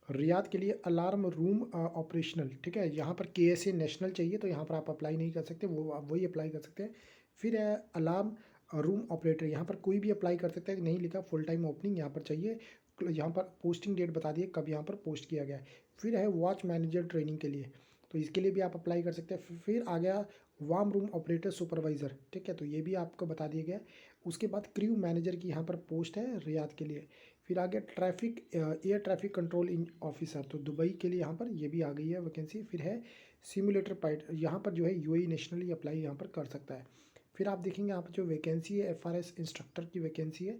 रियाद के लिए अलार्म रूम ऑपरेशनल, ठीक है। यहाँ पर KSA नेशनल चाहिए तो यहाँ पर आप अप्लाई नहीं कर सकते, वो आप वही अप्लाई कर सकते हैं। फिर है अलार्म रूम ऑपरेटर, यहाँ पर कोई भी अप्लाई कर सकता है, नहीं लिखा फुल टाइम ओपनिंग यहाँ पर चाहिए। यहाँ पर पोस्टिंग डेट बता दिए कब यहाँ पर पोस्ट किया गया है। फिर है वॉच मैनेजर ट्रेनिंग के लिए, तो इसके लिए भी आप अप्लाई कर सकते हैं। फिर आ गया वार्म रूम ऑपरेटर सुपरवाइज़र, ठीक है, तो ये भी आपको बता दिया गया। उसके बाद क्रू मैनेजर की यहाँ पर पोस्ट है रियाद के लिए। फिर आ गया ट्रैफिक एयर ट्रैफिक कंट्रोल इन ऑफिसर, तो दुबई के लिए यहाँ पर ये भी आ गई है वैकेंसी। फिर है सिमुलेटर पाइट, यहाँ पर जो है यूएई नेशनली अप्लाई यहाँ पर कर सकता है। फिर आप देखेंगे यहाँ पर जो वैकेंसी है FRS इंस्ट्रक्टर की वैकेंसी है,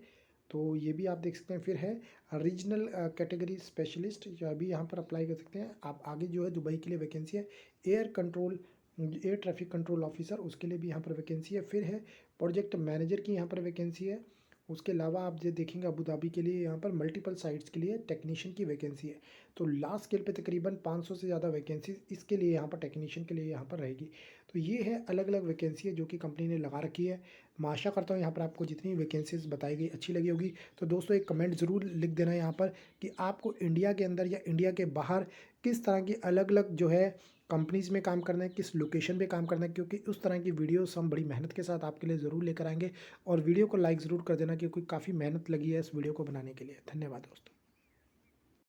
तो ये भी आप देख सकते हैं। फिर है रीजनल कैटेगरी स्पेशलिस्ट, जो अभी यहाँ पर अप्लाई कर सकते हैं आप। आगे जो है दुबई के लिए वैकेंसी है एयर ट्रैफिक कंट्रोल ऑफिसर, उसके लिए भी यहाँ पर वैकेंसी है। फिर है प्रोजेक्ट मैनेजर की यहाँ पर वैकेंसी है। उसके अलावा आप जो देखेंगे अबू धाबी के लिए यहाँ पर मल्टीपल साइट्स के लिए टेक्नीशियन की वैकेंसी है। तो लार्ज स्केल पे तकरीबन 500 से ज़्यादा वैकेंसी इसके लिए यहाँ पर टेक्नीशियन के लिए यहाँ पर रहेगी। तो ये है अलग अलग वैकेंसी है जो कि कंपनी ने लगा रखी है। मैं आशा करता हूँ यहाँ पर आपको जितनी वैकेंसीज बताई गई अच्छी लगी होगी। तो दोस्तों एक कमेंट ज़रूर लिख देना यहाँ पर कि आपको इंडिया के अंदर या इंडिया के बाहर किस तरह की अलग अलग जो है कंपनीज़ में काम करना है, किस लोकेशन पे काम करना है, क्योंकि उस तरह की वीडियोस हम बड़ी मेहनत के साथ आपके लिए ज़रूर लेकर आएंगे। और वीडियो को लाइक ज़रूर कर देना क्योंकि काफ़ी मेहनत लगी है इस वीडियो को बनाने के लिए। धन्यवाद दोस्तों।